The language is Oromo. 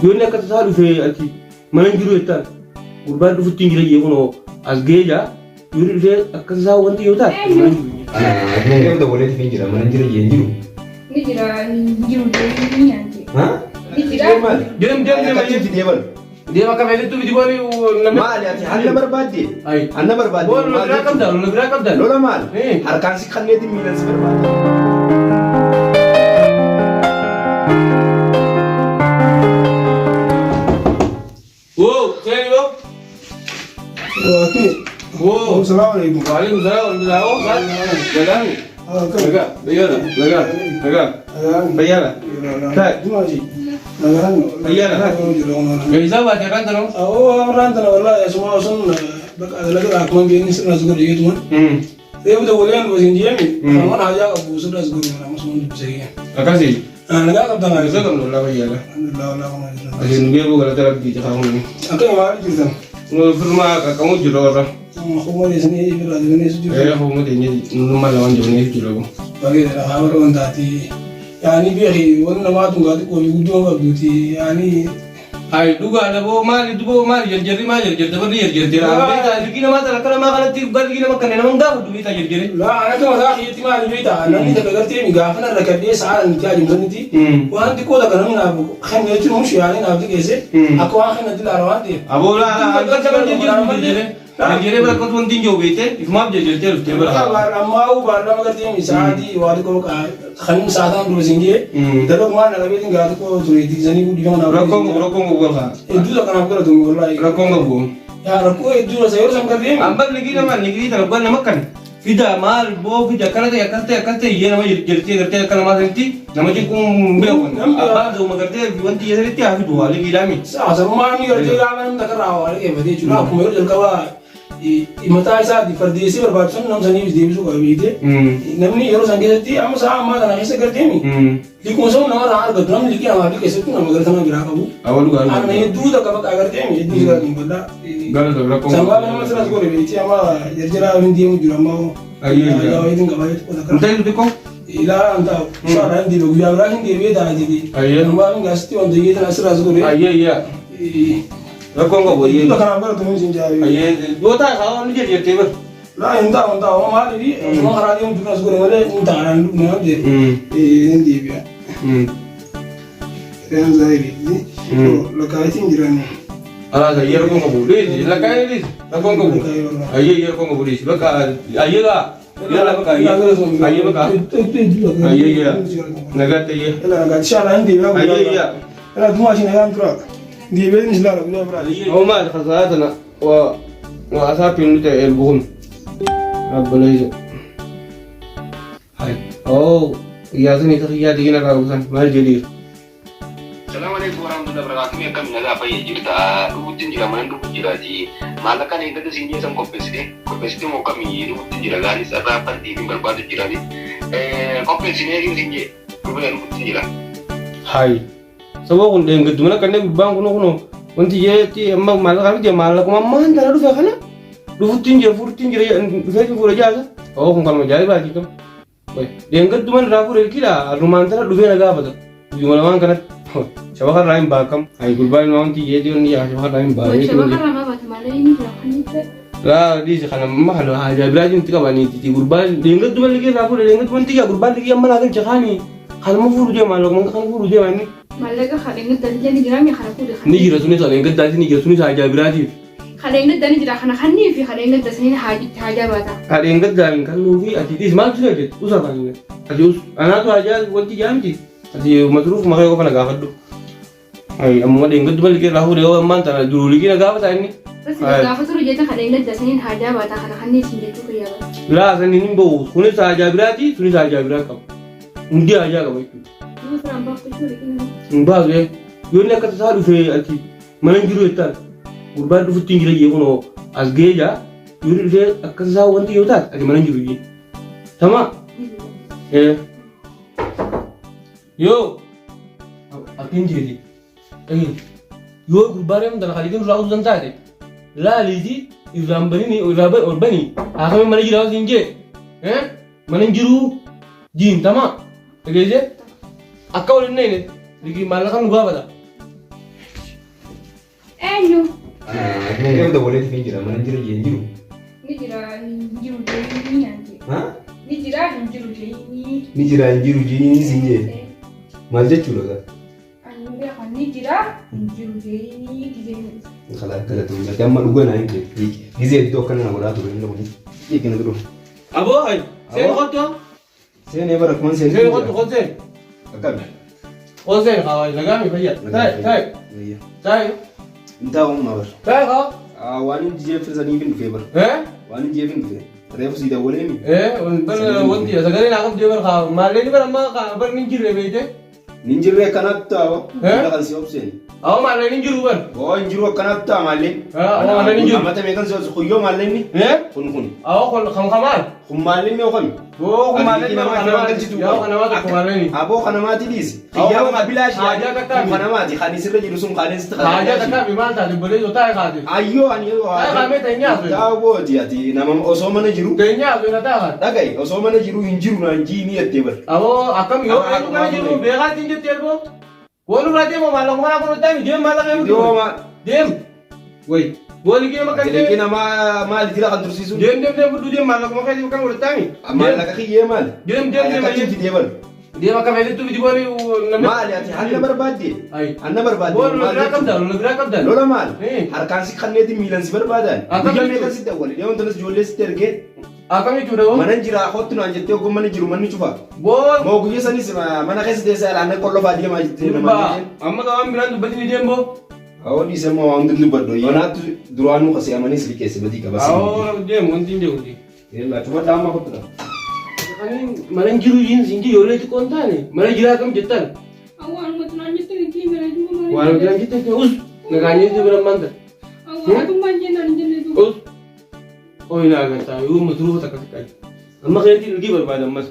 يقول لك تسألوا في أنتي ما نجرو يتان قربان دو فتين جري يكونوا أزجيجا يقول في أكتسا وانت يوتان أنا كده ولد فين جرا ما نجري ينجرو نجرا نجرو دي عندي ها نجرا جرم dia makan itu tuh di bawah mal ya anda berbadi anda berbadi boleh negara dah lola mal harkan sih kan dia milan berbadi wow saya lo wow assalamualaikum waalaikumsalam jalan bayar tak bayar bisa baca kan terus orang tanah wallah ya semua usun bak ada lagi aku mampu ini sudah segera gitu man dia udah boleh bos ini kamu aja aku sudah segera nama semua bisa ya makasih negara kata nggak bisa kamu lah bayar alhamdulillah asin dia bukan terap di kamu ini aku yang mana cerita firma kamu jual orang aku mau di sini berada di sini aku mau di rumah lawan jualnya jual bagi dalam hal orang tadi يعني بيخي وانا ما تنقى تقول يودون قبلتي يعني هاي دوغا انا بو مالي دبو مالي يرجري ما يرجر تبري يرجر ترى بيتا لكن ما ترى كلام ما قالت تقول لكن ما كان انا من داخل بيتا يرجري لا انا كما ذاك يتي مالي بيتا انا انت فكرتي مي غافنا ركدي ساعه نتاج مزنتي وانت كودا كان من ابو خن يتي مش يعني نابدي كيسه اكو خن ندي لارواندي ابو لا انت كمان يرجري بلا كنت وندين جو بيته ما بيجي تلف تبرا اما هو بارنا مغرتي مي ساعدي وادكو خن ساعه بروزينجي دلوك ما نغبي غادي كو تريدي زني بو ديون ركون بوغا itu kan aku tuh mulai ركون بو ya aku itu sayur sama kalian ambal lagi nama negeri terbuat nama kan fida mal bo fida karena ya kata iya nama gerti karena mas nanti nama jikum bewan abang tuh magerti wanti ya nanti aku dua lagi lami sama mi gerti lawan tak rawa lagi berarti cuma aku mau jual kawa imata isa di perdesi berbatu nam sani di bisu kau bide namni yoro sangi seti ama sama tanah isa gerti mi di konsum nama rahar gadram lagi ama di kesetu nama gerti nama gerak kabu awal juga ana ini dua tak kapak gerti mi itu juga di benda galau tuh rakong sama nama seras gue lebih ama jerjera windy mu jual mau ayo itu nggak baik kok tak entah itu kok ila anta soalan di lugu yang lain di beda jadi nama nggak seti untuk itu seras gue iya rakong kok boleh itu kan apa tuh mungkin jadi iya dua tak kalau ni jadi tebel lah entah orang mana ini semua orang yang juga sekolah mana entah orang lu mana dia ini dia yang saya ini lokasi tinggiran ah saya rakong kok boleh lakai ni rakong kok boleh iya rakong kok boleh sebab iya lah iya lah baka iya baka iya nagat iya nagat siapa yang dia iya lah cuma sih nagat terus dia beli nislah lah punya berada هو ما خسارتنا وأسافر نتا البون أبليز هاي أو يازني تخيا دينا كاوسان ما الجدير السلام عليكم ورحمة الله وبركاته. مي كم نجا فاي جرتا روتين جرا من روتين جرا جي مالا كان إنت تسيني سام كوبسيتي مو كمي روتين جرا غاني سبا بنتي من برباد جرا دي كوبسيتي نيجي سيني روتين جرا هاي سبوا كن دين قدمنا كنا ببان كنا wanti je ti amma mal kan je mal ko mamma ndara du fa kana du futin je fe fura jaga o kon kan jari ba jitum boy den gaddu man rafu re kila ruman tara du fe na gaba da du mal man kana shabakar raim ba kam ay gurban wanti je di on ya shabakar raim ba ni shabakar ma ba tamale ni la khanita la di se kana mahalo haja ibrahim tika bani ti gurban den gaddu man lagi rafu re den gaddu man tiga gurban lagi amma la kan jakhani khal ma furu je mal ko man kan furu je mani مالك خلينا ندني جرامي خلكوا ده نيجي رسوني صالين قد داتي نيجي رسوني ساجا براتي خلينا ندني جرا خني في خلينا ندسنين حاجة باتا خلينا قد دارين كانوا في أتيتيس ما تسوي وصل كانوا أتيوس أنا تو حاجة وانتي جامتي أتي مصروف ما هيكون أنا قاعد أي أما ما دين قد بلقي راهو ده ما أنت دوري كنا قاعد تاني بس إذا فترة جيت خلينا ندسنين حاجة باتا خني سنجتو كيا لا سنين بو سوني ساجا براتي سوني ساجا براتكم undi aja kau itu. Mbak ya, yo nak kata sahaja fe anti, mana juru itu, urban tu tinggi lagi kono asgeja, yo fe kata sahaja anti yo tak, ada mana juru ini, sama, yo, akin jadi, yo urban yang dalam kali ini raut dan tak ada, lah lidi, urban ni, urban ni, akan mana juru tinggi, mana juru jin, sama. Oke je, akau ini lagi malah kan gua pada. Ini udah boleh pinjira, mana jira jenjiru. Ni jira jiru jeni nanti. Hah? Ni jira jiru jeni. Ini jira jenjiru jini sinje. Malje chulo da. Anu dia kan ni jira jiru jeni dijeni. Khala khala tu. Tapi amma lugu na inke. Gize itu kan na gora tu ini logi. Ini kena dulu. Abo ay. Sen khoto. Saya ni barak man saya. Sen khoto khoto. Akab. Khoto kawai lagami bhaiya. Tai. Iya. Tai. Entah om mawar. Tai khaw. Wani je firza ni bin favor. Wani je bin favor. Refu sida boleh mi. Bal wanti sagari nakam jebar khaw. Maleni bar amma ka bar ninjire beje. Ninjire kanat tawo. Ila kan si option. Aw maleni ninjiru bar. Oh injiro kanat ta malin. Aw maleni ninjiru. Amata mekan so khuyo malin ni. Kun. Aw khol kham khamal. Malin ni okam. Oh maleni bar khanamati. Ya khanamati maleni. Abo khanamati dis. Iya ma bilash ya. Haja kata khanamati khani sirre jirusum khani haja kata bimal ta bole jota hai khadi. Ayyo aniyo. Tai khame tanya. Tawo diati namam osoma na jiru. Tanya na ta khan. Dagai osoma na jiru injiru na injini ettebar. Awo akam yo aku kana jiru bega tinje terbo. Wonu rate mo malam mana ko tami dem malam em. Yo ma Dem. Woi. Boli ke makan kene dem. kina ma mal dira kan tursisu. Dem du dem malam mo kay kan ko tami. Mal la ka yemal. Dem Ka dem. tinji debal. Dem akam ele tu di boli Mal ya ti hanna barbadi. Ay. Hanna barbadi. Bol logra kam dal. Lola mal. Eh. Harkan si khanne di milan si barbadan. Akam Dia itu. mekan si dawali. Dia untuk jolle si terge. Akam itu do. Manan jira hotno anje te ko man jiru man chufa. Bol. Mo guye sani sima mana khesi de sala na kollo fa dia ma jite na Ba. man. Amma ka am biran du badini dembo. Awo di sema wangu ndu baddo. Yana tu duranu khasi amani si kesi badi ka basi. Awo dem wonti undi. Yalla chuba dama hotna. Kan malan jiru yin sinji yole tu konta ni. Malan jira kam jetan. Awan mo tunanya tu ni mera cuma Walau bilang kita ke us, neganya itu berapa mantap? Awan tu manja nanti tu. Us, oh ini agak tahu, mutru tak kasih. Amma kaya ti lagi berpada mas.